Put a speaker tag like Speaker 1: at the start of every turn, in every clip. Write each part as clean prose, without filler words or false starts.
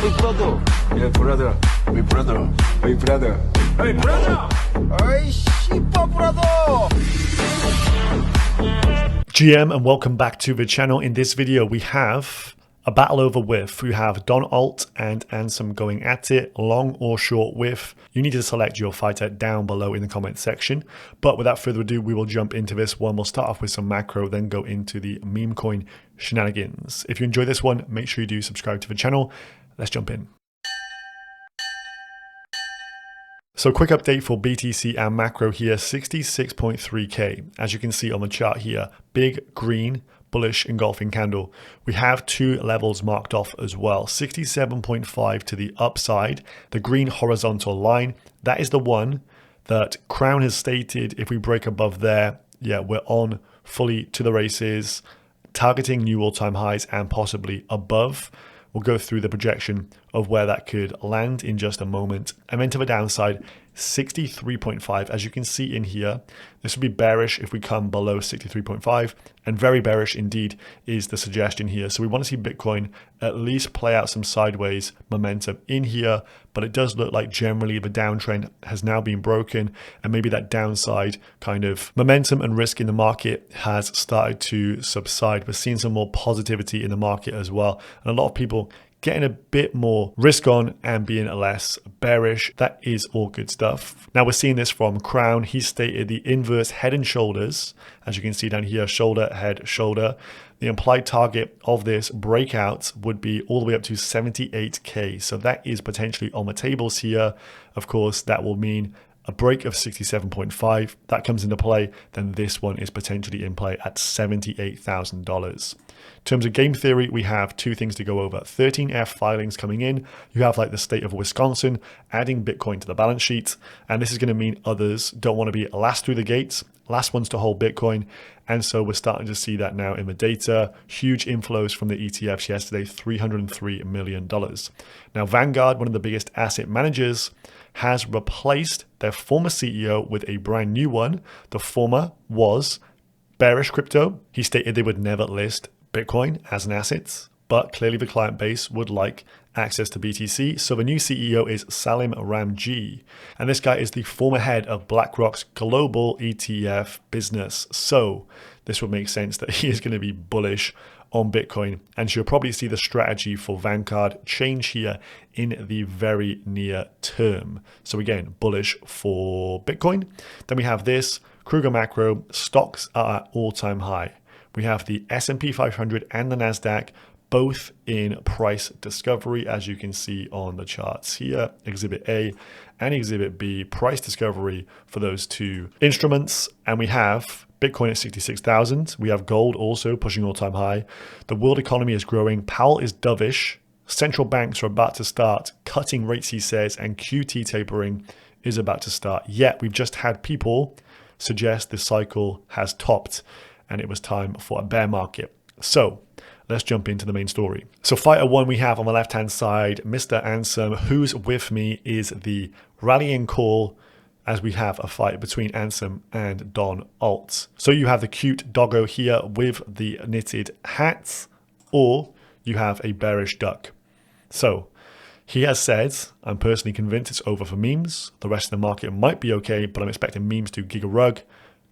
Speaker 1: Hey brother, yeah brother, hey brother, hey brother, hey brother, hey sheepa brother.
Speaker 2: GM and welcome back to the channel. In this video we have a battle over Wif. We have Don Alt and Ansem going at it, long or short Wif. You need to select your fighter down below in the comment section. But without further ado, we will jump into this one. We'll start off with some macro, then go into the meme coin shenanigans. If you enjoy this one, make sure you do subscribe to the channel. Let's jump in. So quick update for BTC and macro here, 66.3k. As you can see on the chart here, big green bullish engulfing candle. We have two levels marked off as well, 67.5 to the upside, the green horizontal line. That is the one that Crown has stated if we break above there, yeah, we're on fully to the races, targeting new all-time highs and possibly above. We'll go through the projection of where that could land in just a moment. And then to the downside, 63.5. As you can see in here, this would be bearish if we come below 63.5, and very bearish indeed is the suggestion here. So we want to see Bitcoin at least play out some sideways momentum in here, but it does look like generally the downtrend has now been broken, and maybe that downside kind of momentum and risk in the market has started to subside. We're seeing some more positivity in the market as well, and a lot of people getting a bit more risk on and being less bearish. That is all good stuff. Now we're seeing this from Crown. He stated the inverse head and shoulders, as you can see down here, shoulder, head, shoulder. The implied target of this breakout would be all the way up to 78k. So that is potentially on the tables here. Of course, that will mean a break of 67.5 that comes into play, then this one is potentially in play at $78,000. In terms of game theory, we have two things to go over. 13F filings coming in. You have like the state of Wisconsin adding Bitcoin to the balance sheet. And this is going to mean others don't want to be last through the gates, last ones to hold Bitcoin. And so we're starting to see that now in the data. Huge inflows from the ETFs yesterday, $303 million. Now, Vanguard, one of the biggest asset managers, has replaced their former CEO with a brand new one. The former was bearish crypto. He stated they would never list Bitcoin as an asset, but clearly the client base would like access to BTC. So the new CEO is Salim Ramji, and this guy is the former head of BlackRock's global ETF business. So this would make sense that he is going to be bullish on Bitcoin, and you'll probably see the strategy for Vanguard change here in the very near term. So again, bullish for Bitcoin. Then we have this Kruger macro, stocks are at all-time high. We have the S&P 500 and the NASDAQ both in price discovery, as you can see on the charts here, Exhibit A and Exhibit B, price discovery for those two instruments. And we have Bitcoin at 66,000. We have gold also pushing all-time high. The world economy is growing. Powell is dovish. Central banks are about to start cutting rates, he says, and QT tapering is about to start. Yet we've just had people suggest the cycle has topped and it was time for a bear market. So let's jump into the main story. So fighter one we have on the left-hand side, Mr. Ansem. Who's with me is the rallying call, as we have a fight between Ansem and Don Alt. So you have the cute doggo here with the knitted hats, or you have a bearish duck. So he has said, I'm personally convinced it's over for memes. The rest of the market might be okay, but I'm expecting memes to gig a rug.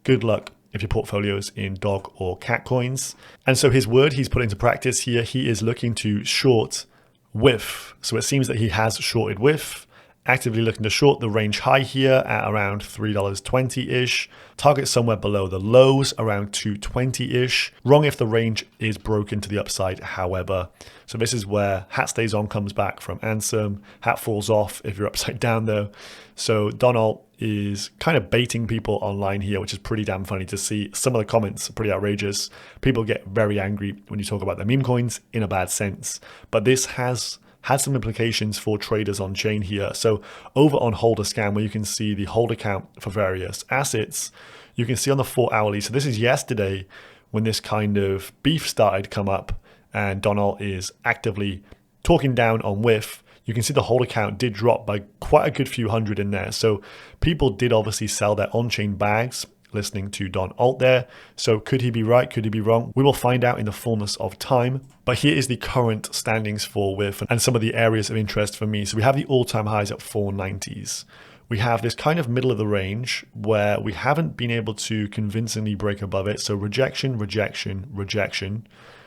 Speaker 2: Good luck if your portfolio's in dog or cat coins. And so his word he's put into practice here, he is looking to short Wif. So it seems that he has shorted Wif, actively looking to short the range high here at around $3.20-ish. Target somewhere below the lows, around $2.20-ish. Wrong if the range is broken to the upside, however. So this is where hat stays on comes back from Ansem. Hat falls off if you're upside down though. So Don Alt is kind of baiting people online here, which is pretty damn funny to see. Some of the comments are pretty outrageous. People get very angry when you talk about their meme coins in a bad sense. But this has had some implications for traders on chain here. So over on Holder Scan, where you can see the holder count for various assets, you can see on the 4 hourly. So this is yesterday when this kind of beef started to come up, and Don Alt is actively talking down on Wif. You can see the holder count did drop by quite a good few hundred in there. So people did obviously sell their on-chain bags listening to Don Alt there. So could he be right? Could he be wrong? We will find out in the fullness of time. But here is the current standings for Wif and some of the areas of interest for me. So we have the all-time highs at 490s. We have this kind of middle of the range where we haven't been able to convincingly break above it. So rejection, rejection, rejection,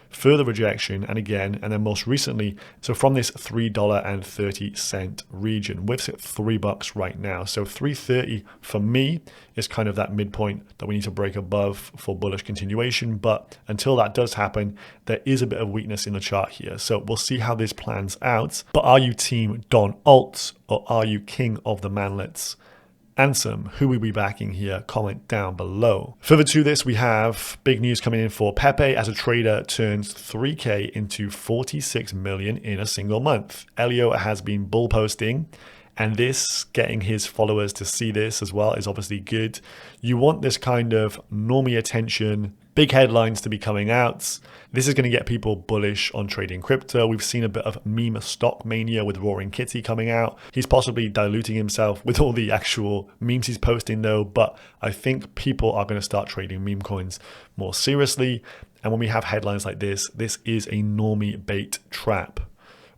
Speaker 2: further rejection, and again, and then most recently, so from this $3.30 region, Wif's at $3 right now. So 330 for me is kind of that midpoint that we need to break above for bullish continuation. But until that does happen, there is a bit of weakness in the chart here. So we'll see how this plans out. But are you team Don Alt or are you king of the manlets? Ansem, who will be backing here? Comment down below. Further to this, we have big news coming in for Pepe as a trader turns 3K into 46 million in a single month. Elio has been bull posting, and this, getting his followers to see this as well, is obviously good. You want this kind of normie attention, big headlines to be coming out. This is going to get people bullish on trading crypto. We've seen a bit of meme stock mania with Roaring Kitty coming out. He's possibly diluting himself with all the actual memes he's posting though, but I think people are going to start trading meme coins more seriously. And when we have headlines like this, this is a normie bait trap.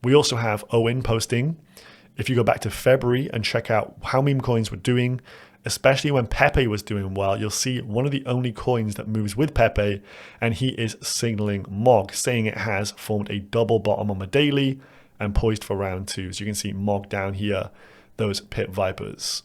Speaker 2: We also have Owen posting. If you go back to February and check out how meme coins were doing, especially when Pepe was doing well, you'll see one of the only coins that moves with Pepe, and he is signaling MOG, saying it has formed a double bottom on the daily and poised for round two. So you can see MOG down here, those pit vipers.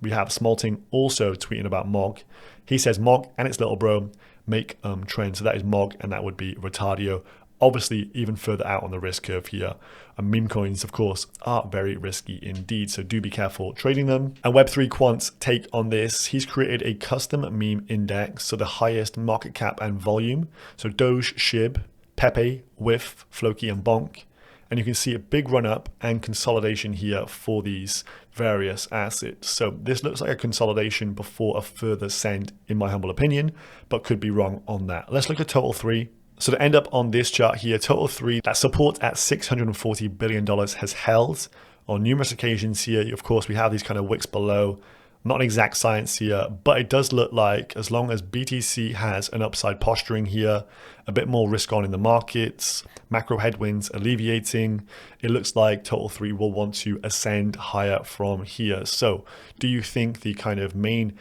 Speaker 2: We have Smolting also tweeting about MOG. He says MOG and its little bro make trend. So that is MOG, and that would be Retardio. Obviously, even further out on the risk curve here. And meme coins, of course, are very risky indeed, so do be careful trading them. And Web3 Quant's take on this, he's created a custom meme index, so the highest market cap and volume. So Doge, Shib, Pepe, Wif, Floki, and Bonk. And you can see a big run up and consolidation here for these various assets. So this looks like a consolidation before a further send, in my humble opinion, but could be wrong on that. Let's look at total 3. So to end up on this chart here, total 3, that support at $640 billion has held on numerous occasions here. Of course, we have these kind of wicks below. Not an exact science here, but it does look like as long as BTC has an upside posturing here, a bit more risk on in the markets, macro headwinds alleviating, it looks like total 3 will want to ascend higher from here. So do you think the kind of main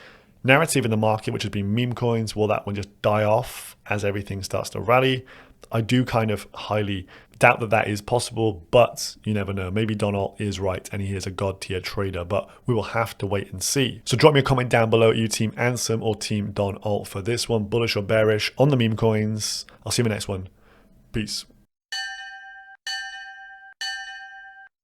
Speaker 2: narrative in the market, which has been meme coins, will that one just die off as everything starts to rally? I do kind of highly doubt that that is possible, but you never know. Maybe Don Alt is right and he is a god tier trader, but we will have to wait and see. So drop me a comment down below. Are you team Ansem or team Don Alt for this one? Bullish or bearish on the meme coins? I'll see you in the next one. Peace.